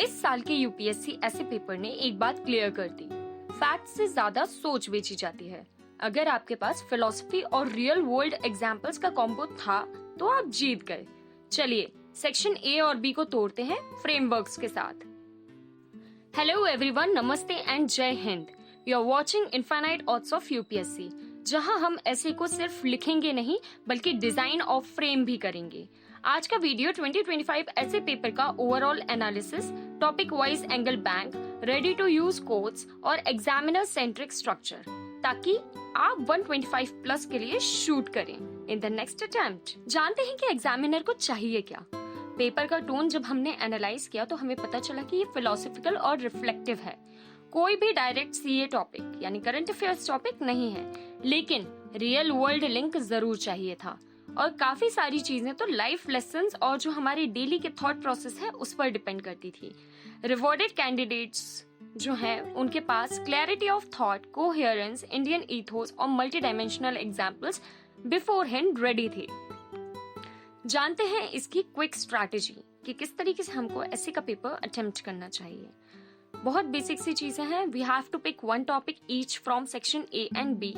इस साल के यूपीएससी ऐसे पेपर ने एक बात क्लियर कर दी, फैक्ट से ज्यादा सोच बेची जाती है। अगर आपके पास फिलॉसफी और रियल वर्ल्ड एग्जाम्पल्स का कॉम्बो था तो आप जीत गए। चलिए सेक्शन ए और बी को तोड़ते हैं फ्रेमवर्क्स के साथ। हेलो एवरीवन, नमस्ते एंड जय हिंद। You are watching infinite odds of UPSC, जहां हम ऐसे को सिर्फ लिखेंगे नहीं बल्कि डिजाइन और फ्रेम भी करेंगे। आज का वीडियो 2025 ऐसे पेपर का overall analysis, topic wise angle bank, ready to use codes और एग्जामिनर सेंट्रिक स्ट्रक्चर, ताकि आप 125 प्लस के लिए शूट करें इन द नेक्स्ट अटेम्प्ट। जानते हैं कि एग्जामिनर को चाहिए क्या? पेपर का टोन जब हमने एनालाइज किया तो हमें पता चला कि ये फिलोसॉफिकल और रिफ्लेक्टिव है। कोई भी डायरेक्ट सीए टॉपिक यानी करंट अफेयर्स टॉपिक नहीं है, लेकिन रियल वर्ल्ड लिंक जरूर चाहिए था। और काफी सारी चीजें तो लाइफ लेसन्स और जो हमारी डेली के थॉट प्रोसेस है उस पर डिपेंड करती थी। रिवॉर्डेड कैंडिडेट्स जो हैं उनके पास clarity of thought, coherence, Indian ethos और multi dimensional examples beforehand ready थे। जानते हैं इसकी क्विक स्ट्रैटेजी कि किस तरीके से हमको ऐसे का पेपर अटेम्प्ट करना चाहिए। बहुत बेसिक सी चीजें हैं। We have to pick one topic each from section A and B.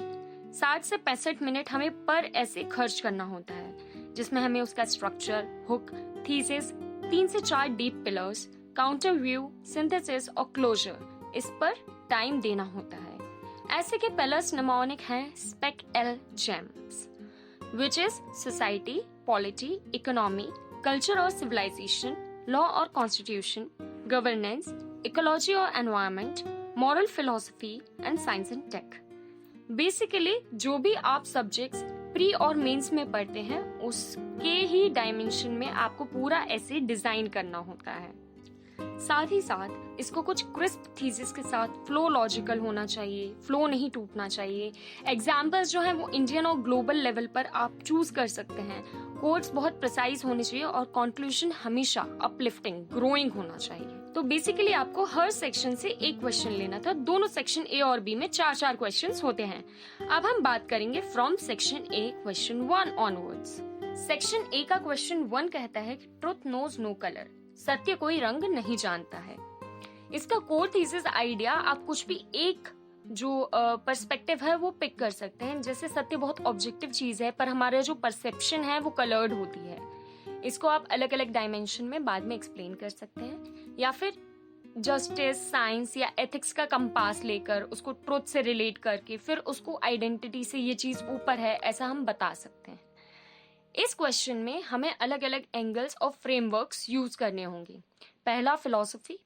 60 से 65 मिनट हमें पर ऐसे खर्च करना होता है, जिसमें हमें उसका स्ट्रक्चर, हुक, थीसिस, 3 से 4 deep pillars, counter view, synthesis और क्लोजर, इस पर टाइम देना होता है। ऐसे के पिलर्स निमोनिक हैं spec L gems, which is society, polity, economy, culture और सिविलाइजेशन, लॉ और कॉन्स्टिट्यूशन, गवर्नेंस, इकोलॉजी और environment, moral philosophy and science and tech. Basically जो भी आप सब्जेक्ट्स प्री और मेंस में पढ़ते हैं उसके ही डायमेंशन में आपको पूरा ऐसे डिजाइन करना होता है। साथ ही साथ इसको कुछ क्रिस्प थीसिस के साथ फ्लो लॉजिकल होना चाहिए, फ्लो नहीं टूटना चाहिए। एग्जाम्पल्स जो है वो इंडियन और ग्लोबल लेवल पर आप चूज कर सकते हैं। कोड्स बहुत प्रिसाइज होने चाहिए और कंक्लूजन हमेशा अपलिफ्टिंग, ग्रोइंग होना चाहिए। तो बेसिकली आपको हर सेक्शन से एक क्वेश्चन लेना था। दोनों सेक्शन ए और बी में 4-4 क्वेश्चंस होते हैं। अब हम बात करेंगे from section A question 1 onwards. Section A का क्वेश्चन 1 कहता है कि ट्रुथ नोज नो कलर, सत्य कोई रंग नहीं जानता है। इसका कोर थीसिस आइडिया आप कुछ भी एक जो पर्सपेक्टिव है वो पिक कर सकते हैं। जैसे सत्य बहुत ऑब्जेक्टिव चीज है, पर हमारा जो परसेप्शन है वो कलर्ड होती है। इसको आप अलग अलग डायमेंशन में बाद में एक्सप्लेन कर सकते हैं, या फिर जस्टिस, साइंस या एथिक्स का कंपास लेकर उसको ट्रुथ से रिलेट करके फिर उसको आइडेंटिटी से ये चीज ऊपर है ऐसा हम बता सकते हैं। इस क्वेश्चन में हमें अलग अलग एंगल्स और फ्रेमवर्क्स यूज करने होंगे। पहला फिलॉसफी,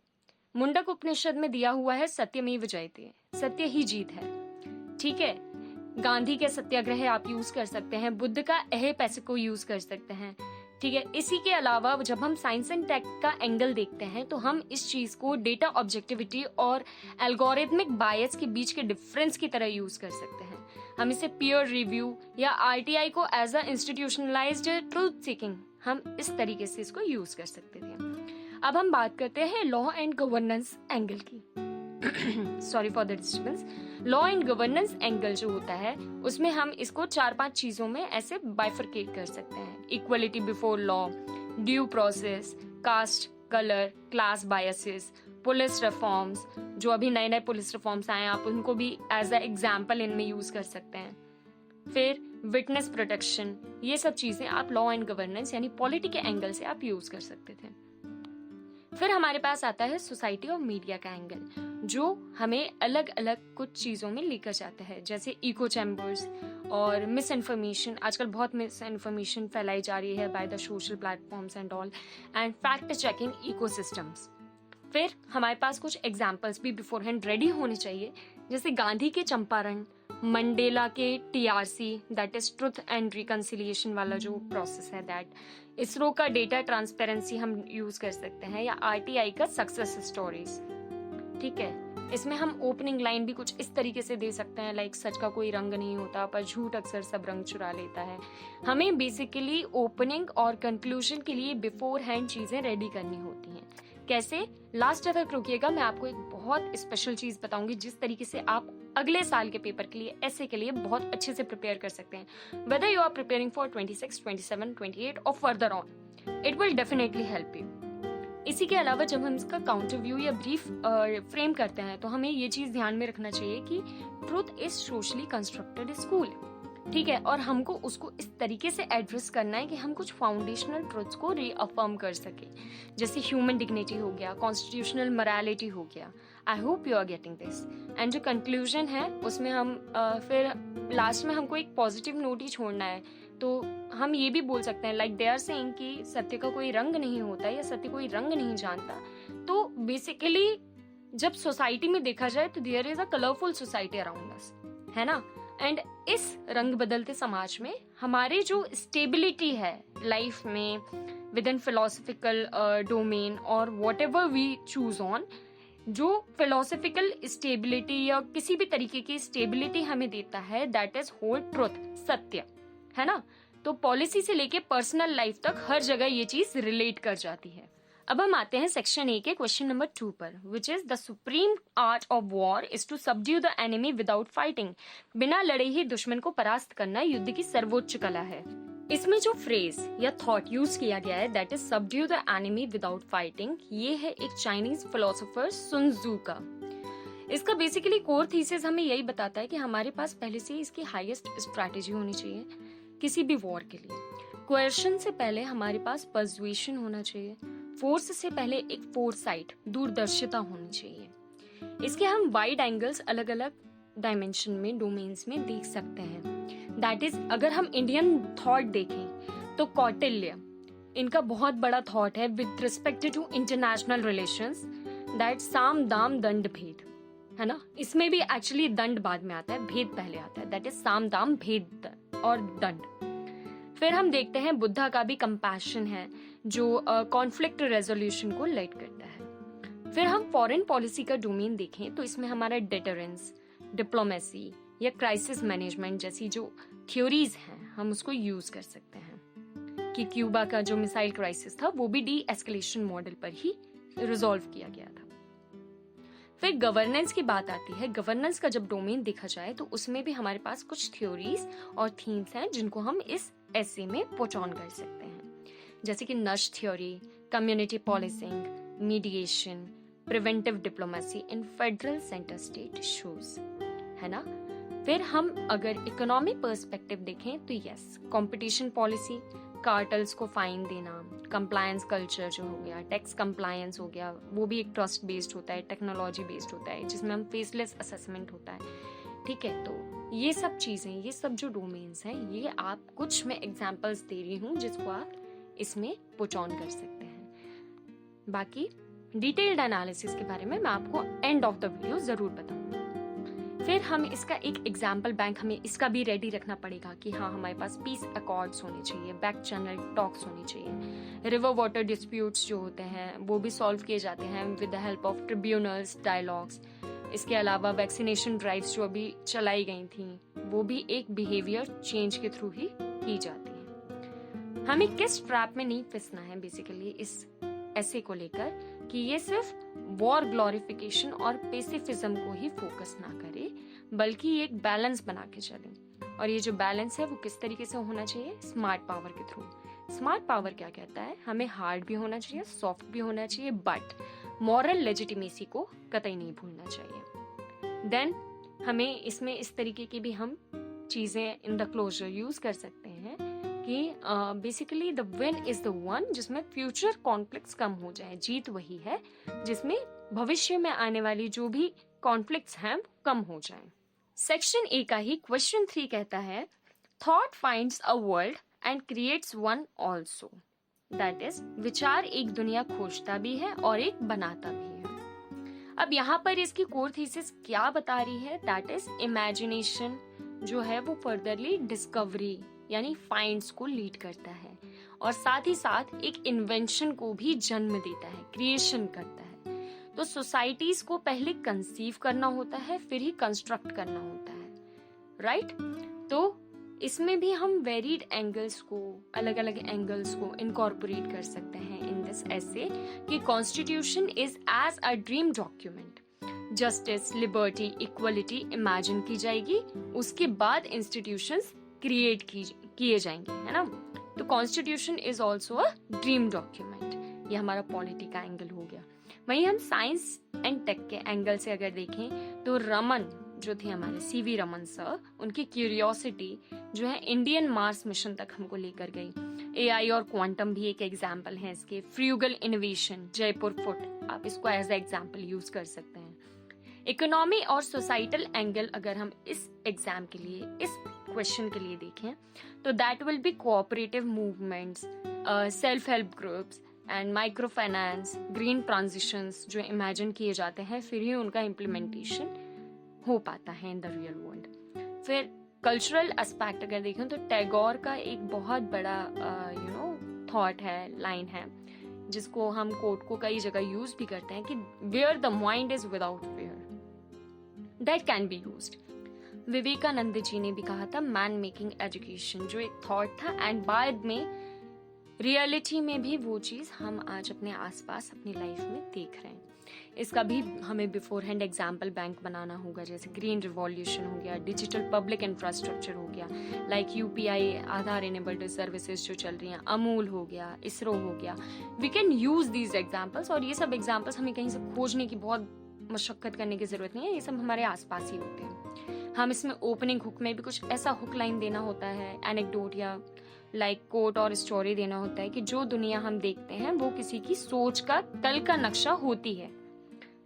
मुंडक उपनिषद में दिया हुआ है सत्यमेव जयते, सत्य ही जीत है। ठीक है, गांधी के सत्याग्रह आप यूज कर सकते हैं, बुद्ध का अहे पैसे को यूज कर सकते हैं। ठीक है, इसी के अलावा जब हम साइंस एंड टेक का एंगल देखते हैं तो हम इस चीज को डेटा ऑब्जेक्टिविटी और एल्गोरिथमिक बायस के बीच के डिफरेंस की तरह यूज कर सकते हैं। हम इसे पीयर रिव्यू या आरटीआई को as a institutionalised truth seeking, हम इस तरीके से इसको यूज कर सकते थे। अब हम बात करते हैं लॉ एंड गवर्नेंस एंगल की। Sorry for the disturbance. Law and governance angle जो होता है उसमें हम इसको 4-5 चीजों में ऐसे बाइफरकेट कर सकते हैं। Equality before law, due process, caste, colour, class biases, police reforms, जो अभी नए नए पुलिस रिफॉर्म्स आए हैं आप उनको भी एज अ एग्जाम्पल इनमें यूज कर सकते हैं। फिर विटनेस प्रोटेक्शन, ये सब चीजें आप लॉ एंड गवर्नेंस यानी पॉलिटी के एंगल से आप यूज कर सकते थे। फिर हमारे पास आता है सोसाइटी और मीडिया का एंगल, जो हमें अलग अलग कुछ चीजों में लेकर जाता है, जैसे इको चैम्बर्स और मिस इन्फॉर्मेशन। आजकल बहुत मिस इन्फॉर्मेशन फैलाई जा रही है by the social platforms and all, and fact checking ecosystems. फिर हमारे पास कुछ एग्जाम्पल्स भी बिफोर हैंड रेडी होने चाहिए, जैसे गांधी के चंपारण, मंडेला के TRC that is truth and reconciliation वाला जो प्रोसेस है दैट, इसरो का डेटा ट्रांसपेरेंसी हम यूज कर सकते हैं, या आरटीआई का सक्सेस स्टोरीज। ठीक है, इसमें हम ओपनिंग लाइन भी कुछ इस तरीके से दे सकते हैं, लाइक सच का कोई रंग नहीं होता पर झूठ अक्सर सब रंग चुरा लेता है। हमें बेसिकली ओपनिंग और कंक्लूजन के लिए बिफोर हैंड चीजें रेडी करनी होती हैं। कैसे? लास्ट तक रुकिएगा, मैं आपको एक बहुत स्पेशल चीज बताऊंगी जिस तरीके से आप अगले साल के पेपर के लिए, ऐसे के लिए बहुत अच्छे से प्रिपेयर कर सकते हैं। Whether you are preparing for 26, 27, 28 और further on, it will definitely help you. इसी के अलावा जब हम इसका काउंटर व्यू या ब्रीफ फ्रेम करते हैं तो हमें ये चीज ध्यान में रखना चाहिए कि truth is socially constructed school, ठीक है, और हमको उसको इस तरीके से एड्रेस करना है कि हम कुछ फाउंडेशनल ट्रुथ्स को रीअफर्म कर सके, जैसे ह्यूमन डिग्निटी हो गया, कॉन्स्टिट्यूशनल मोरालिटी हो गया। I hope you are getting this. And जो कंक्लूजन है उसमें हम फिर लास्ट में हमको एक पॉजिटिव नोट ही छोड़ना है। तो हम ये भी बोल सकते हैं लाइक दे आर सेइंग कि सत्य का कोई रंग नहीं होता या सत्य कोई रंग नहीं जानता। तो बेसिकली जब सोसाइटी में देखा जाए तो there is a colourful society around us, है ना। एंड इस रंग बदलते समाज में हमारे जो स्टेबिलिटी है लाइफ में विद इन फिलोसफिकल डोमेन और whatever we choose on, जो फिलोसफिकल स्टेबिलिटी या किसी भी तरीके की स्टेबिलिटी हमें देता है दैट इज होल ट्रुथ, सत्य, है ना। तो पॉलिसी से लेके पर्सनल लाइफ तक हर जगह ये चीज रिलेट कर जाती है। अब हम आते हैं सेक्शन ए के क्वेश्चन नंबर 2 पर, which is the supreme art of war is to subdue the enemy without fighting. बिना लड़े ही दुश्मन को परास्त करना युद्ध की सर्वोच्च कला है। इसमें जो फ्रेज या थॉट यूज किया गया है that is subdue the enemy without fighting, ये है एक चाइनीज फिलोसोफर सुन त्जू का। इसका बेसिकली कोर थीसिस हमें यही बताता है कि हमारे पास पहले से इसकी हाईएस्ट स्ट्रैटेजी होनी चाहिए किसी भी वॉर के लिए। क्वेश्चन से पहले हमारे पास पर्सुएशन होना चाहिए, फोर्स से पहले एक फोरसाइट, दूरदर्शिता होनी चाहिए। इसके हम वाइड एंगल्स अलग अलग डायमेंशन में, डोमेन्स में देख सकते हैं। दैट इज अगर हम इंडियन थॉट देखें तो कौटिल्य, इनका बहुत बड़ा थॉट है with respect to international relations, that साम दाम दंड भेद, है ना। इसमें भी एक्चुअली दंड बाद में आता है, भेद पहले आता है, दैट इज साम दाम भेद और दंड। फिर हम देखते हैं बुद्धा का भी कंपैशन है जो कॉन्फ्लिक्ट रेजोल्यूशन को लीड करता है। फिर हम फॉरेन पॉलिसी का डोमेन देखें तो इसमें हमारा डेटरेंस, डिप्लोमेसी या क्राइसिस मैनेजमेंट जैसी जो थ्योरीज हैं हम उसको यूज कर सकते हैं कि क्यूबा का जो मिसाइल क्राइसिस था वो भी डी एस्केलेशन मॉडल पर ही रिजॉल्व किया गया था। फिर गवर्नेंस की बात आती है। गवर्नेंस का जब डोमेन देखा जाए तो उसमें भी हमारे पास कुछ थ्योरीज और थीम्स हैं जिनको हम इस ऐसे में पोचॉन कर सकते हैं, जैसे कि Nash theory, community policing, mediation, preventive diplomacy in federal centre state issues, है ना। फिर हम अगर इकोनॉमिक पर्सपेक्टिव देखें तो यस, कंपटीशन पॉलिसी, कार्टल्स को फाइन देना, कंप्लायंस कल्चर जो हो गया, टैक्स कंप्लायंस हो गया, वो भी एक ट्रस्ट बेस्ड होता है, टेक्नोलॉजी बेस्ड होता है, जिसमें हम फेसलेस असेसमेंट होता है, ठीक है। तो ये सब चीजें, ये सब जो डोमेन्स हैं, ये आप कुछ मैं एग्जांपल्स दे रही हूँ जिसको आप इसमें पुट ऑन कर सकते हैं। बाकी डिटेल्ड एनालिसिस के बारे में मैं आपको एंड ऑफ द वीडियो जरूर बताऊंगी। फिर हम इसका एक एग्जाम्पल बैंक हमें इसका भी रेडी रखना पड़ेगा कि हाँ हमारे पास पीस अकॉर्ड्स होने चाहिए, बैक चैनल टॉक्स होनी चाहिए, रिवर वाटर डिस्प्यूट्स जो होते हैं वो भी सॉल्व किए जाते हैं with the help of tribunals, dialogues. इसके अलावा वैक्सीनेशन ड्राइव्स जो अभी चलाई गई थी वो भी एक बिहेवियर चेंज के थ्रू ही की जाती है। हमें किस ट्रैप में नहीं फंसना है बेसिकली इस ऐसे को लेकर कि ये सिर्फ वॉर ग्लोरिफिकेशन और पेसिफिज्म को ही फोकस ना करे, बल्कि एक बैलेंस बना के चले। और ये जो बैलेंस है वो किस तरीके से होना चाहिए, स्मार्ट पावर के थ्रू। स्मार्ट पावर क्या कहता है, हमें हार्ड भी होना चाहिए, सॉफ्ट भी होना चाहिए, बट मॉरल लेजिटिमेसी को कतई नहीं भूलना चाहिए। देन हमें इसमें इस तरीके की भी हम चीजें इन द क्लोजर यूज कर सकते हैं कि basically the win is the one, जिसमें फ्यूचर कॉन्फ्लिक्ट्स कम हो जाए। जीत वही है जिसमें भविष्य में आने वाली जो भी कॉन्फ्लिक्ट्स हैं कम हो जाए। सेक्शन ए का ही क्वेश्चन 3 कहता है, thought finds a world and creates one also. That is, विचार एक दुनिया खोजता भी है और एक बनाता भी है। अब यहाँ पर इसकी कोर थीसिस क्या बता रही है, दैट इज इमेजिनेशन जो है वो फर्दरली डिस्कवरी यानी फाइंड्स को लीड करता है और साथ ही साथ एक इन्वेंशन को भी जन्म देता है, क्रिएशन करता है। तो सोसाइटीज को पहले कंसीव करना होता है, फिर ही कंस्ट्रक्ट करना होता है, राइट। तो इसमें भी हम वेरिड एंगल्स को, अलग अलग एंगल्स को इनकॉर्पोरेट कर सकते हैं इन दिस ऐसे कि constitution is as a dream document. Justice, liberty, equality imagine की जाएगी, उसके बाद इंस्टीट्यूशंस क्रिएट किए जाएंगे, है ना। तो constitution is also a dream document, ये हमारा पॉलिटी का एंगल हो गया। वहीं हम साइंस एंड टेक के एंगल से अगर देखें तो रमन जो थे हमारे सीवी रमन सर, उनकी क्यूरियोसिटी जो है इंडियन मार्स मिशन तक हमको लेकर गई। एआई और क्वांटम भी एक एग्जाम्पल है इसके। फ्रूगल इनोवेशन, जयपुर फुट, आप इसको एज ए एग्जाम्पल यूज कर सकते हैं। इकोनॉमी और सोसाइटल एंगल अगर हम इस एग्जाम के लिए, इस क्वेश्चन के लिए देखें तो that will B cooperative movements, self help groups and micro finance, green transitions जो इमेजिन किए जाते हैं, फिर ही उनका इम्प्लीमेंटेशन हो पाता है इन द रियल वर्ल्ड। फिर कल्चरल एस्पेक्ट अगर देखें तो टैगोर का एक बहुत बड़ा थॉट है, लाइन है, जिसको हम कोट को कई जगह यूज भी करते हैं कि where the mind is without fear that can be used. Vivekananda ji ने भी कहा था मैन मेकिंग एजुकेशन, जो एक थॉट था, एंड बाद में रियलिटी में भी वो चीज हम आज अपने आसपास अपनी लाइफ में देख रहे हैं। इसका भी हमें बिफोर हैंड एग्जाम्पल बैंक बनाना होगा, जैसे ग्रीन रिवॉल्यूशन हो गया, डिजिटल पब्लिक इंफ्रास्ट्रक्चर हो गया, लाइक यूपीआई, आधार इनेबल्ड सर्विसेज जो चल रही हैं, अमूल हो गया, इसरो हो गया। We can use these examples, और ये सब एग्जाम्पल्स हमें कहीं से खोजने की बहुत मशक्कत करने की जरूरत नहीं है, ये सब हमारे आसपास ही होते हैं। हम इसमें ओपनिंग हुक में भी कुछ ऐसा हुक लाइन देना होता है, एनेक्डोट या लाइक कोट और स्टोरी देना होता है कि जो दुनिया हम देखते हैं वो किसी की सोच का तल का नक्शा होती है,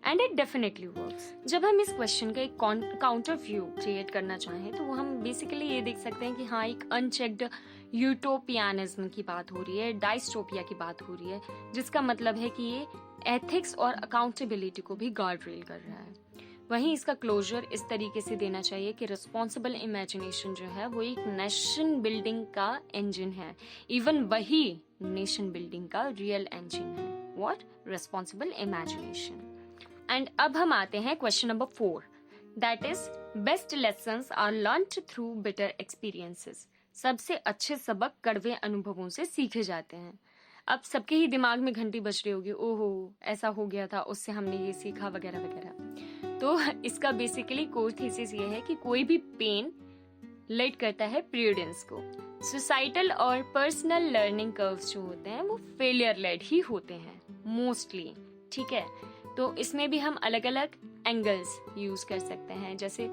एंड इट डेफिनेटली वर्क्स। जब हम इस क्वेश्चन का एक काउंटर व्यू क्रिएट करना चाहें तो वो हम बेसिकली ये देख सकते हैं कि हाँ, एक अनचेक्ड यूटोपियानिज्म की बात हो रही है, डाइस्टोपिया की बात हो रही है, जिसका मतलब है कि ये एथिक्स और अकाउंटेबिलिटी को भी गार्ड रेल कर रहा है। वहीं इसका क्लोजर इस तरीके से देना चाहिए कि रिस्पॉन्सिबल इमेजिनेशन जो है वो एक नेशन बिल्डिंग का इंजन है, इवन वही नेशन बिल्डिंग का रियल इंजन है, व्हाट, रिस्पॉन्सिबल इमेजिनेशन। एंड अब हम आते हैं question number 4, that is best lessons are learned through bitter experiences. सबसे अच्छे सबक कड़वे अनुभवों से सीखे जाते हैं। अब सबके ही दिमाग में घंटी बज रही होगी, ओहो ऐसा हो गया था, उससे हमने ये सीखा वगैरह वगैरह। तो इसका बेसिकली कोर थीसिस ये है कि कोई भी पेन लीड करता है प्रूडेंस को। सोसाइटल और पर्सनल लर्निंग कर्व्स जो होते हैं वो फेलियर लेड ही होते हैं मोस्टली, ठीक है। तो इसमें भी हम अलग अलग एंगल्स यूज कर सकते हैं, जैसे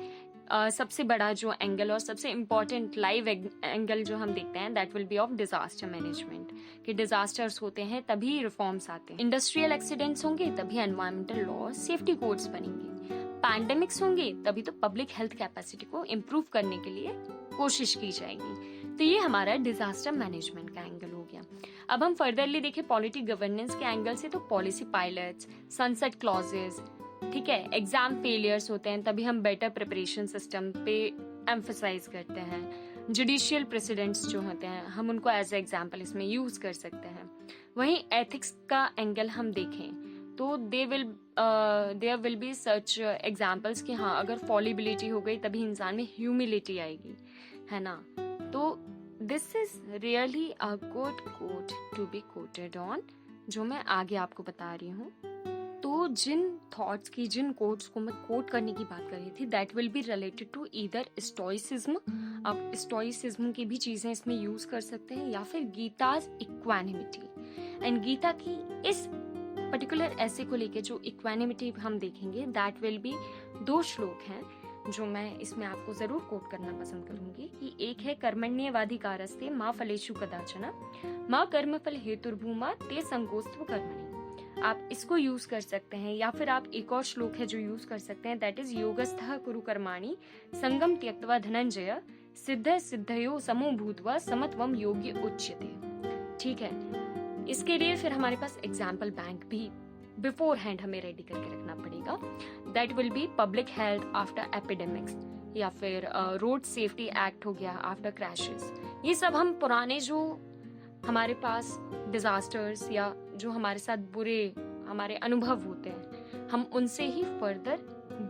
सबसे बड़ा जो एंगल और सबसे इम्पोर्टेंट लाइव एंगल जो हम देखते हैं that will B of disaster management, कि डिजास्टर्स होते हैं तभी रिफॉर्म्स आते हैं, इंडस्ट्रियल एक्सीडेंट्स होंगे तभी एनवायरमेंटल लॉ सेफ्टी कोड्स बनेंगे, पैंडेमिक्स होंगे तभी तो पब्लिक हेल्थ कैपेसिटी को इम्प्रूव करने के लिए कोशिश की जाएगी। तो ये हमारा डिजास्टर मैनेजमेंट का एंगल हो गया। अब हम फर्दरली देखें पॉलिटी गवर्नेंस के एंगल से, तो पॉलिसी पायलट्स, सनसेट क्लॉजेस, ठीक है, एग्जाम फेलियर्स होते हैं तभी हम बेटर प्रिपरेशन सिस्टम पे एम्फसाइज करते हैं, जुडिशियल प्रेसिडेंट्स जो होते हैं हम उनको एज ए एग्जाम्पल इसमें यूज कर सकते हैं। वहीं एथिक्स का एंगल हम देखें तो there will be such examples कि हाँ, अगर फॉलिबिलिटी हो गई तभी इंसान में ह्यूमिलिटी आएगी, है ना। तो this is really a good quote to be quoted on, जो मैं आगे आपको बता रही हूँ। तो जिन थॉट्स की, जिन कोट्स को मैं कोट करने की बात कर रही थी that will be related to either stoicism, आप स्टोइसिज्म की भी चीजें इसमें यूज कर सकते हैं, या फिर गीताज इक्वानिमिटी। एंड गीता की इस पर्टिकुलर ऐसे को लेके जो इक्वानिमिटी हम देखेंगे दैट विल बी 2 श्लोक हैं जो मैं इसमें आपको जरूर कोट करना पसंद करूंगी। कि एक है कर्मण्येवाधिकारस्ते माँ फलेषु कदाचन माँ कर्मफल हेतुर्भूमा ते संगोस्तु कर्मणि। आप इसको यूज कर सकते हैं, या फिर आप एक और श्लोक है जो यूज कर सकते हैं, दैट इज योगस्थः कुरु कर्माणि संगम त्यक्त्वा धनंजय सिद्ध सिद्धयो समो भूत्वा समत्वम योगी उच्यते। ठीक है, इसके लिए फिर हमारे पास एग्जाम्पल बैंक भी बिफोर हैंड हमें रेडी करके रखना पड़ेगा। That will B public health after epidemics, या फिर रोड सेफ्टी एक्ट हो गया आफ्टर क्रैशेस। ये सब हम पुराने जो हमारे पास डिजास्टर्स या जो हमारे साथ बुरे हमारे अनुभव होते हैं, हम उनसे ही फर्दर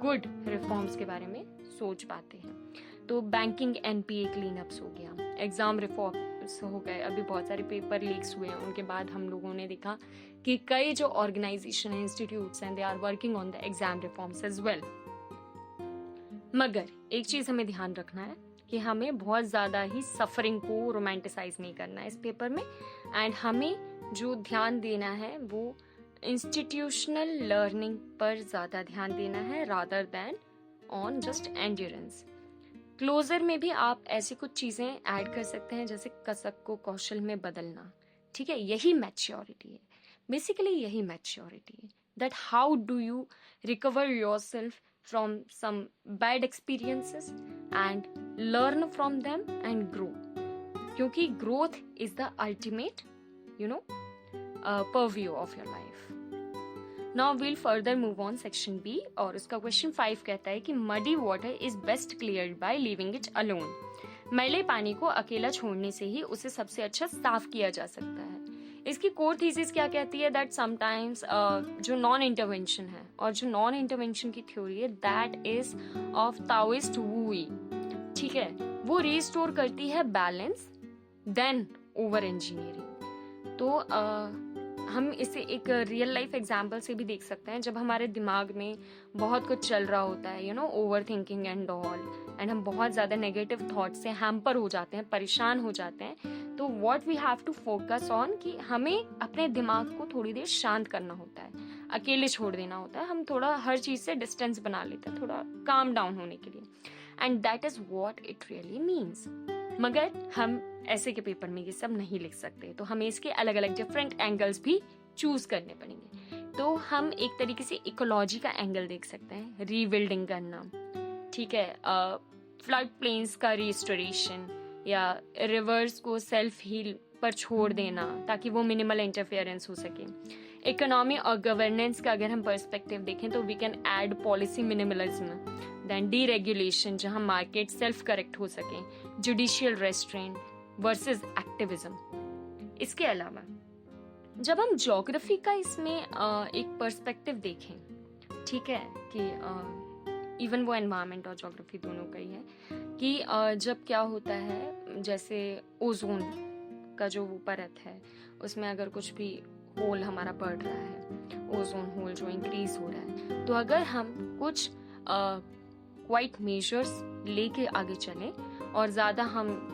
गुड रिफॉर्म्स के बारे में सोच पाते हैं। तो बैंकिंग एनपीए क्लीनअप्स हो गया, एग्जाम रिफॉर्म्स हो गए, अभी बहुत सारे पेपर लीक्स हुए हैं, उनके बाद हम लोगों ने देखा कि कई जो ऑर्गेनाइजेशन है, इंस्टीट्यूट्स हैं, they are working on the exam reforms as well. मगर एक चीज हमें ध्यान रखना है कि हमें बहुत ज्यादा ही सफरिंग को रोमांटिसाइज नहीं करना है इस पेपर में, एंड हमें जो ध्यान देना है वो इंस्टीट्यूशनल लर्निंग पर ज़्यादा ध्यान देना है rather than on just endurance. Closure में भी आप ऐसी कुछ चीज़ें ऐड कर सकते हैं जैसे कसक को कौशल में बदलना। ठीक है, यही मैच्योरिटी है, बेसिकली यही मैच्योरिटी है, that how do you recover yourself from some bad experiences and learn from them and grow, क्योंकि growth is the ultimate purview of your life. Now we'll further move on section B, और उसका question 5 कहता है कि muddy water is best cleared by leaving it alone. मैले पानी को अकेला छोड़ने से ही उसे सबसे अच्छा साफ किया जा सकता है। इसकी कोर थीसिस क्या कहती है, दैट समटाइम्स जो नॉन इंटरवेंशन है और जो नॉन इंटरवेंशन की थ्योरी है दैट इज ऑफ ताओइस्ट वुई। ठीक है, वो रिस्टोर करती है बैलेंस देन ओवर इंजीनियरिंग। तो हम इसे एक रियल लाइफ एग्जाम्पल से भी देख सकते हैं। जब हमारे दिमाग में बहुत कुछ चल रहा होता है, over thinking and all, and हम बहुत ज़्यादा नेगेटिव थॉट से हैम्पर हो जाते हैं, परेशान हो जाते हैं, तो what we have to focus on कि हमें अपने दिमाग को थोड़ी देर शांत करना होता है, अकेले छोड़ देना होता है। हम थोड़ा हर चीज़ से डिस्टेंस बना लेते हैं थोड़ा काम डाउन होने के लिए, and that is what it really means. मगर हम ऐसे के पेपर में ये सब नहीं लिख सकते, तो हमें इसके अलग अलग डिफरेंट एंगल्स भी चूज करने पड़ेंगे। तो हम एक तरीके से इकोलॉजी का एंगल देख सकते हैं, रीबिल्डिंग करना, ठीक है, फ्लड प्लेन्स का रिस्टोरेशन या रिवर्स को सेल्फ हील पर छोड़ देना ताकि वो मिनिमल इंटरफेरेंस हो सके। इकोनॉमी और गवर्नेंस का अगर हम पर्सपेक्टिव देखें तो we can add policy minimalism, then deregulation जहां मार्केट सेल्फ करेक्ट हो सके, जुडिशियल रेस्ट्रेंट वर्सेस एक्टिविज्म। इसके अलावा जब हम ज्योग्राफी का इसमें एक पर्सपेक्टिव देखें, ठीक है, कि इवन वो एनवायरनमेंट और ज्योग्राफी दोनों का ही है कि जब क्या होता है, जैसे ओजोन का जो वो परत है उसमें अगर कुछ भी होल हमारा बढ़ रहा है, ओजोन होल जो इंक्रीज हो रहा है, तो अगर हम कुछ क्वाइट मेजर्स लेके आगे चलें और ज़्यादा हम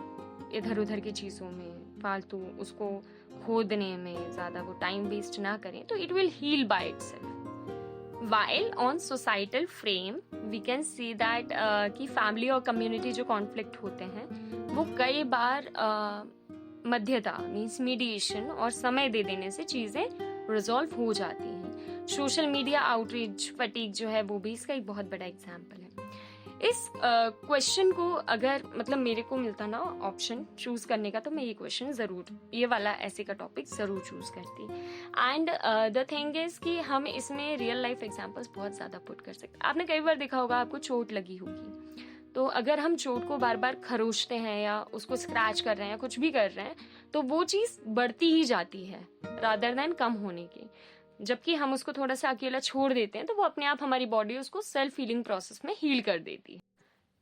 इधर उधर की चीज़ों में फालतू उसको खोदने में ज़्यादा वो टाइम वेस्ट ना करें, तो it will heal by itself. While on societal frame we can see that कि फैमिली और कम्युनिटी जो कॉन्फ्लिक्ट होते हैं वो कई बार मध्यता मीन्स मीडिएशन और समय दे देने से चीज़ें रिजॉल्व हो जाती हैं। सोशल मीडिया आउटरीच फटीग जो है वो भी इसका एक बहुत बड़ा एग्जाम्पल है। इस क्वेश्चन को अगर मतलब मेरे को मिलता ना ऑप्शन चूज करने का, तो मैं ये क्वेश्चन ज़रूर, ये वाला ऐसे का टॉपिक ज़रूर चूज करती। एंड द थिंग इज़ कि हम इसमें रियल लाइफ एग्जांपल्स बहुत ज़्यादा पुट कर सकते। आपने कई बार देखा होगा, आपको चोट लगी होगी, तो अगर हम चोट को बार बार खरोचते हैं या उसको स्क्रैच कर रहे हैं या कुछ भी कर रहे हैं, तो वो चीज़ बढ़ती ही जाती है रादर देन कम होने की। जबकि हम उसको थोड़ा सा अकेला छोड़ देते हैं तो वो अपने आप हमारी बॉडी उसको सेल्फ हीलिंग प्रोसेस में हील कर देती है।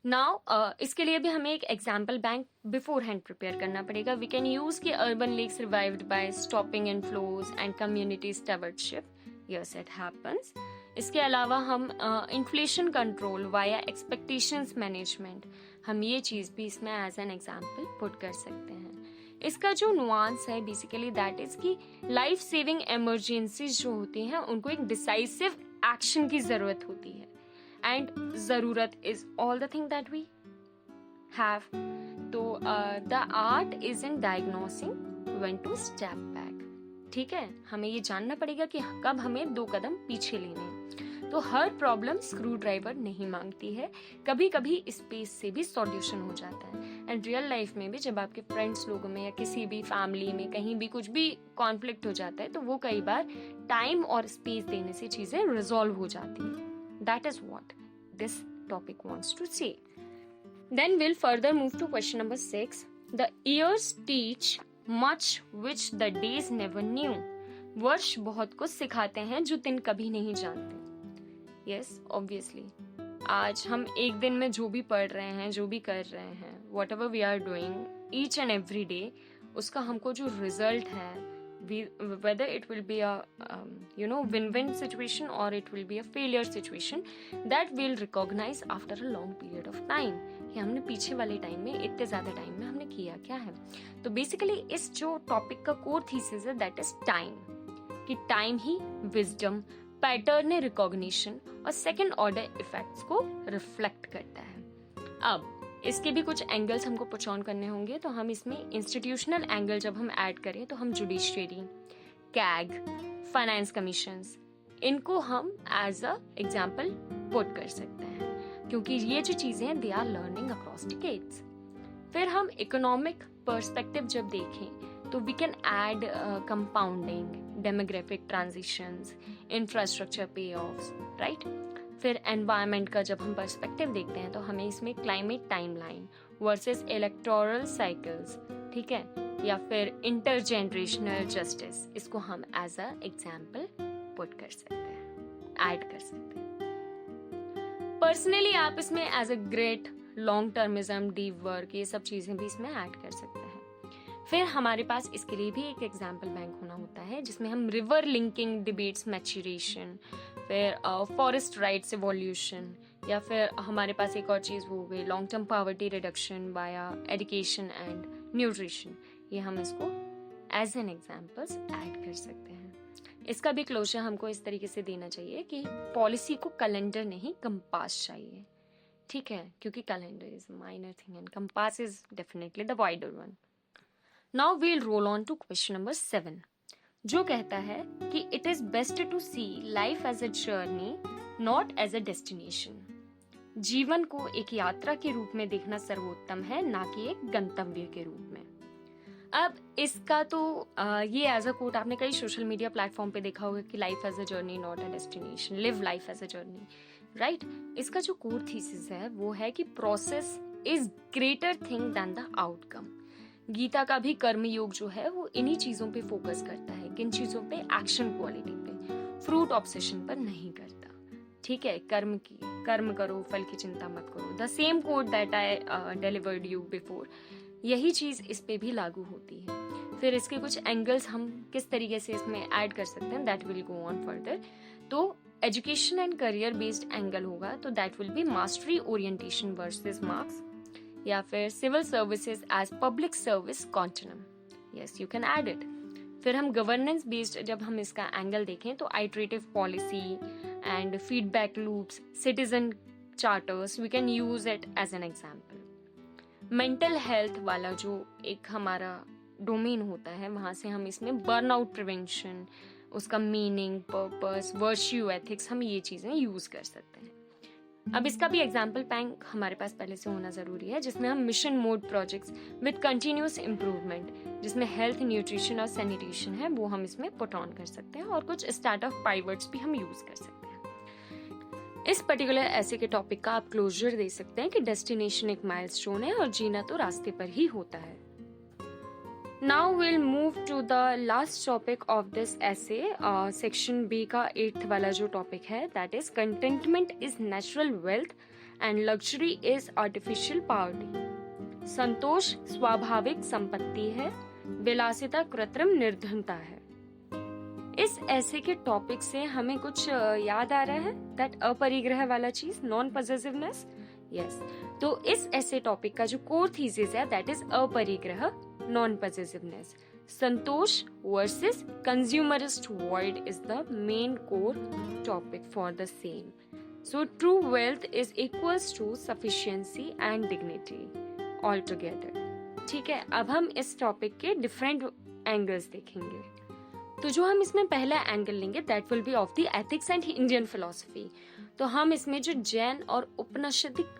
नाउ इसके लिए भी हमें एक example bank beforehand prepare करना पड़ेगा। We can use key urban lakes revived by stopping inflows and community stewardship, yes it happens. इसके अलावा हम inflation control via expectations management, हम ये चीज़ भी इसमें एज एन एग्जाम्पल पुट कर सकते हैं। इसका जो नुआंस है बेसिकली दैट इज कि लाइफ सेविंग इमरजेंसीज जो होती हैं उनको एक डिसाइसिव एक्शन की जरूरत होती है, एंड जरूरत is all the thing that we have. तो the art is in diagnosing when to step back. ठीक है, हमें ये जानना पड़ेगा कि कब हमें 2 कदम पीछे लेने हैं। तो हर प्रॉब्लम स्क्रू ड्राइवर नहीं मांगती है, कभी कभी स्पेस से भी सॉल्यूशन हो जाता है। एंड रियल लाइफ में भी जब आपके फ्रेंड्स लोगों में या किसी भी फैमिली में कहीं भी कुछ भी कॉन्फ्लिक्ट हो जाता है, तो वो कई बार टाइम और स्पेस देने से चीजें रिजॉल्व हो जाती हैं। That is what this topic wants to say. Then will further move to question number 6। The years teach much which the days never knew. वर्ष बहुत कुछ सिखाते हैं जो दिन कभी नहीं जानते। यस ऑब्वियसली आज हम एक दिन में जो भी पढ़ रहे हैं, जो भी कर रहे हैं, whatever we are doing each and every day, उसका हमको जो रिजल्ट है whether it will be a win-win situation or it will be a failure situation, that we'll recognize after a long period of time कि हमने पीछे वाले time में, इतने ज़्यादा टाइम में हमने किया क्या है. तो बेसिकली इस जो टॉपिक का कोर थीसिस है दैट इज टाइम, कि टाइम ही विजडम, पैटर्न रिकॉग्निशन और सेकेंड ऑर्डर इफेक्ट्स को रिफ्लेक्ट करता है. अब इसके भी कुछ एंगल्स हमको पुट ऑन करने होंगे. तो हम इसमें इंस्टीट्यूशनल एंगल जब हम ऐड करें तो हम जुडिशरी, कैग, फाइनेंस कमीशंस, इनको हम एज अ एग्जाम्पल पुट कर सकते हैं, क्योंकि ये जो चीज़ें हैं they are learning across decades. फिर हम इकोनॉमिक पर्सपेक्टिव जब देखें तो we can add compounding, demographic transitions, infrastructure payoffs, right. फिर एनवायरनमेंट का जब हम पर्सपेक्टिव देखते हैं तो हमें इसमें climate timeline versus electoral cycles, ठीक है, या फिर इंटरजेनरेशनल जस्टिस, इसको हम एज अ एग्जाम्पल पुट कर सकते हैं, ऐड कर सकते हैं. पर्सनली आप इसमें as a great, long termism, deep work, ये सब चीज़ें भी इसमें ऐड कर सकते हैं. फिर हमारे पास इसके लिए भी एक एग्जाम्पल बैंक होना होता है जिसमें हम रिवर लिंकिंग डिबेट्स मैच्योरेशन, फिर फॉरेस्ट राइट्स एवोल्यूशन, या फिर हमारे पास एक और चीज़ हो गई लॉन्ग टर्म पॉवर्टी रिडक्शन बाया एजुकेशन एंड न्यूट्रिशन. ये हम इसको एज एन एग्जाम्पल्स ऐड कर सकते हैं. इसका भी क्लोजर हमको इस तरीके से देना चाहिए कि पॉलिसी को कैलेंडर नहीं कंपास चाहिए, ठीक है, क्योंकि calendar is minor thing and compass is definitely the wider one. Now we'll roll on to question number 7, जो कहता है कि it is best to see life as a journey not as a destination. जीवन को एक यात्रा के रूप में देखना सर्वोत्तम है, ना कि एक गंतव्य के रूप में. अब इसका तो ये एज अ कोट आपने कई सोशल मीडिया प्लेटफॉर्म पे देखा होगा कि life as a journey not a destination, live life as a journey, right. इसका जो कोर थीसिस है वो है कि process is greater thing than the outcome. Gita का भी कर्म योग जो है वो इन्हीं चीजों पे फोकस करता है, किन चीजों पे, एक्शन क्वालिटी पे, फ्रूट ऑब्सेशन पर नहीं करता, ठीक है. कर्म करो, फल की चिंता मत करो, the same coat that I delivered you before, यही चीज इस पे भी लागू होती है. फिर इसके कुछ एंगल्स हम किस तरीके से इसमें ऐड कर सकते हैं, that will go on further. तो education and career based angle होगा तो that will be mastery orientation versus marks, या फिर civil services as public service continuum. Yes, you can add it. फिर हम गवर्नेंस बेस्ड जब हम इसका एंगल देखें तो iterative policy and feedback loops, citizen charters, we can use it as an example. Mental health वाला जो एक हमारा डोमेन होता है, वहाँ से हम इसमें बर्नआउट प्रिवेंशन, उसका मीनिंग, पर्पस, वर्च्यू, एथिक्स, हम ये चीज़ें यूज़ कर सकते हैं. अब इसका भी एग्जाम्पल बैंक हमारे पास पहले से होना ज़रूरी है, जिसमें हम mission mode projects with continuous improvement, जिसमें हेल्थ, न्यूट्रिशन और सैनिटेशन है, वो हम इसमें पुट ऑन कर सकते हैं. और कुछ स्टार्टअप पाइवट्स भी हम यूज़ कर सकते हैं. इस पर्टिकुलर ऐसे के टॉपिक का आप क्लोजर दे सकते हैं कि डेस्टिनेशन एक माइलस्टोन है और जीना तो रास्ते पर ही होता है. Now will move to the last topic of this essay, section B का 8th वाला जो टॉपिक है, that is contentment is natural wealth and luxury is artificial poverty. संतोष स्वाभाविक संपत्ति है, विलासिता कृत्रिम निर्धनता है. इस ऐसे के टॉपिक से हमें कुछ याद आ रहा है, दैट अपरिग्रह वाला चीज, नॉन पॉसेसिवनेस. यस, तो इस ऐसे टॉपिक का जो कोर थीसिस है that is aparigraha, non possessiveness. Santosh versus consumerist world is the main core topic for the same. So true wealth is equals to sufficiency and dignity all together. ठीक है, अब हम इस टॉपिक के डिफरेंट एंगल्स देखेंगे. तो जो हम इसमें पहला एंगल लेंगे that will B of the ethics and Indian philosophy. तो हम इसमें जो जैन और उपनिषदिक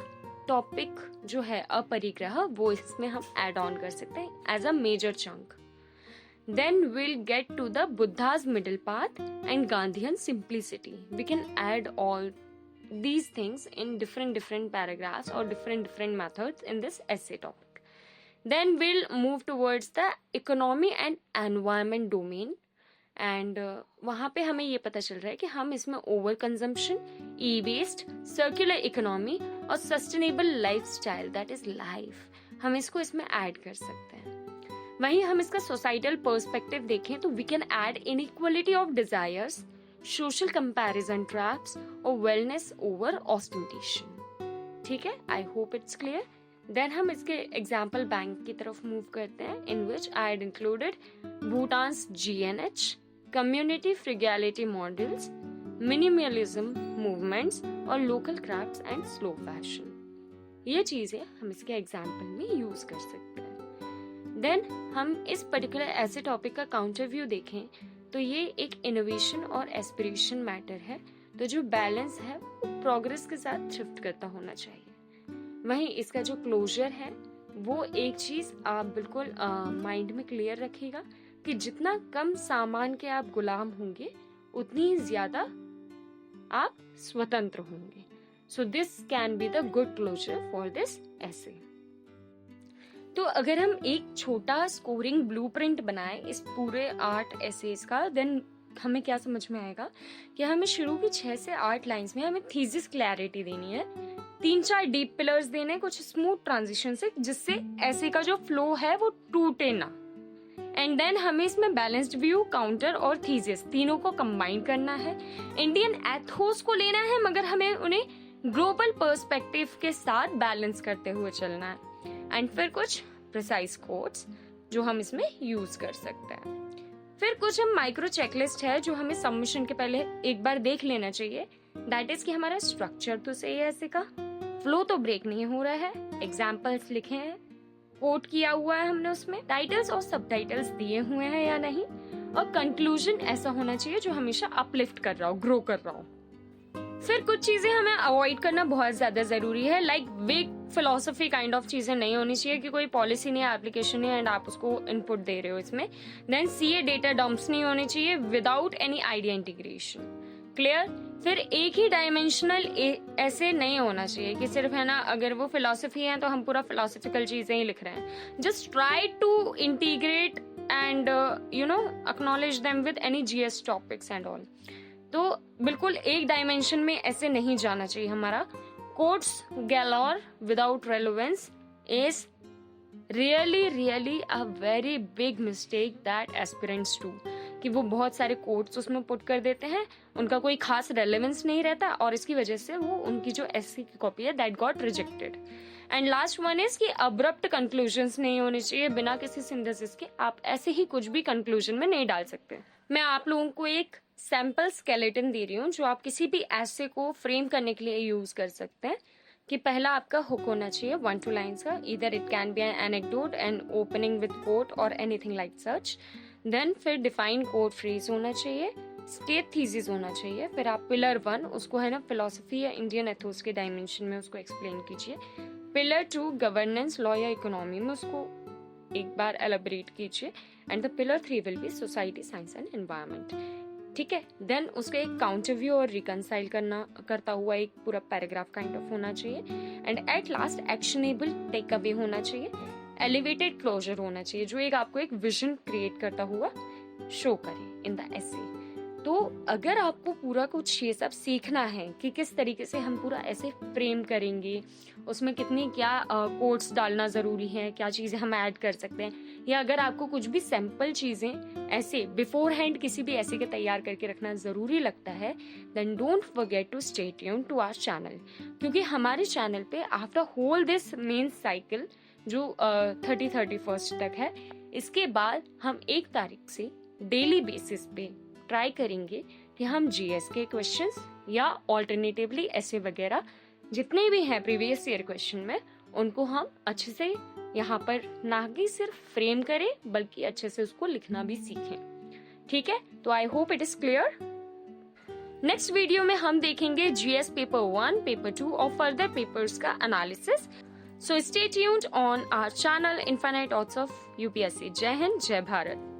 टॉपिक जो है अपरिग्रह, वो इसमें हम ऐड ऑन कर सकते हैं as a major chunk. Then will get to the Buddha's middle path and Gandhian simplicity. We can add all these things in different paragraphs or different methods in this essay topic. Then we'll move towards the economy and environment domain. And वहाँ पे हमें ये पता चल रहा है कि हम इसमें ओवर कंजम्पशन, ई वेस्ट, सर्कुलर इकोनॉमी और sustainable life style, that is life, हम इसको इसमें ऐड कर सकते हैं. वहीं हम इसका सोसाइटल पर्सपेक्टिव देखें तो we can add inequality of desires, social comparison traps और वेलनेस ओवर ऑस्टेंटेशन। ठीक है, I hope it's clear. Then हम इसके एग्जाम्पल बैंक की तरफ मूव करते हैं, in which I had included Bhutan's GNH, community frugality models, minimalism movements और local crafts and slow fashion. ये चीजें हम इसके एग्जाम्पल में यूज कर सकते हैं। देन हम इस पर्टिकुलर ऐसे टॉपिक का काउंटर व्यू देखें तो ये एक इनोवेशन और एस्पिरेशन मैटर है, तो जो बैलेंस है वो प्रोग्रेस के साथ शिफ्ट करता होना चाहिए। वहीं इसका जो क्लोजर है वो एक चीज आप बिल्कुल माइंड में क्लियर रखिएगा कि जितना कम सामान के आप गुलाम होंगे उतनी ज्यादा आप स्वतंत्र होंगे। So this can be the good closure for this essay. तो अगर हम एक छोटा स्कोरिंग ब्लूप्रिंट बनाएं इस पूरे 8 एसेज का, देन हमें क्या समझ में आएगा कि हमें शुरू की 6 से 8 लाइंस में हमें थीसिस क्लैरिटी देनी है, 3-4 डीप पिलर्स देने, कुछ स्मूथ ट्रांजिशन से, जिससे ऐसे का जो फ्लो है वो टूटे ना। एंड देन हमें इसमें बैलेंस्ड व्यू, काउंटर और थीसिस तीनों को कंबाइन करना है। इंडियन एथोस को लेना है मगर हमें उन्हें ग्लोबल पर्सपेक्टिव के साथ बैलेंस करते हुए चलना है। एंड फिर कुछ प्रिसाइज कोट्स जो हम इसमें यूज कर सकते हैं। फिर कुछ हम माइक्रो चेकलिस्ट है जो हमें सबमिशन के पहले एक बार देख लेना चाहिए। दैट इज कि हमारा स्ट्रक्चर तो सही है, ऐसे का फ्लो तो ब्रेक नहीं हो रहा है, एग्जाम्पल्स लिखे हैं, कोट किया हुआ है हमने, उसमें टाइटल्स और सब टाइटल्स दिए हुए हैं या नहीं, और कंक्लूजन ऐसा होना चाहिए जो हमेशा अपलिफ्ट कर रहा हो, ग्रो कर रहा हो। फिर कुछ चीजें हमें अवॉइड करना बहुत ज्यादा जरूरी है, लाइक वेग फिलोसफी काइंड ऑफ चीजें नहीं होनी चाहिए कि कोई पॉलिसी नहीं है, एप्लीकेशन नहीं है एंड आप उसको इनपुट दे रहे हो इसमें। देन CA डेटा डंप्स नहीं होने चाहिए without any idea integration. Clear. फिर एक ही डायमेंशनल ऐसे नहीं होना चाहिए कि सिर्फ है ना, अगर वो फिलोसफी है तो हम पूरा फिलोसफिकल चीजें ही लिख रहे हैं। Just try to integrate and acknowledge them with any GS topics and all. तो बिल्कुल एक डायमेंशन में ऐसे नहीं जाना चाहिए हमारा। Quotes galore without relevance is really a very big mistake that aspirants do, कि वो बहुत सारे कोट्स उसमें पुट कर देते हैं, उनका कोई खास रेलेवेंस नहीं रहता और इसकी वजह से वो उनकी जो एससी की कॉपी है that got rejected. And last one is कि अब्रप्ट कंक्लूजन्स नहीं होने चाहिए, बिना किसी सिंथेसिस के आप ऐसे ही कुछ भी कंक्लूजन में नहीं डाल सकते। मैं आप लोगों को एक सैंपल स्केलेटन दे रही हूँ जो आप किसी भी ऐसे को फ्रेम करने के लिए यूज कर सकते हैं। कि पहला आपका हुक होना चाहिए 1-2 लाइन्स का, इधर it can be an anecdote and opening with quote और एनीथिंग लाइक सच। देन फिर डिफाइन कोड फ्रेज होना चाहिए, स्टेट थीसिस होना चाहिए। फिर आप पिलर 1 उसको है ना फिलोसफी या इंडियन एथोस के डायमेंशन में उसको एक्सप्लेन कीजिए। पिलर 2 गवर्नेंस, लॉ या इकोनॉमी में उसको एक बार एलेबरेट कीजिए। And the pillar 3 will be society, science and environment. ठीक है। देन उसका एक काउंटर व्यू और रिकनसाइल करता हुआ एक पूरा पैराग्राफ काइंड ऑफ होना चाहिए। And at last actionable takeaway होना चाहिए, एलिवेटेड क्लोजर होना चाहिए जो एक आपको एक विजन क्रिएट करता हुआ शो करे इन द एसे। तो अगर आपको पूरा कुछ ये सब सीखना है कि किस तरीके से हम पूरा ऐसे फ्रेम करेंगे, उसमें कितनी क्या कोट्स डालना ज़रूरी है, क्या चीज़ें हम ऐड कर सकते हैं, या अगर आपको कुछ भी सैम्पल चीज़ें ऐसे बिफोर हैंड किसी भी ऐसे के तैयार करके रखना ज़रूरी लगता है, then don't forget to stay tuned to our channel. क्योंकि हमारे चैनल पे after whole this main cycle जो 31 तक है, इसके बाद हम 1 तारीख से डेली बेसिस पे ट्राई करेंगे कि हम GS के क्वेश्चंस या ऑल्टरनेटिवली ऐसे वगैरह जितने भी हैं प्रीवियस ईयर क्वेश्चन में, उनको हम अच्छे से यहाँ पर ना कि सिर्फ फ्रेम करें बल्कि अच्छे से उसको लिखना भी सीखें। ठीक है, तो I hope it is clear. Next video में हम देखेंगे GS पेपर 1, पेपर 2 और फर्दर पेपर्स का analysis. So stay tuned on our channel infinite odds of UPSC। जय हिंद, जय भारत।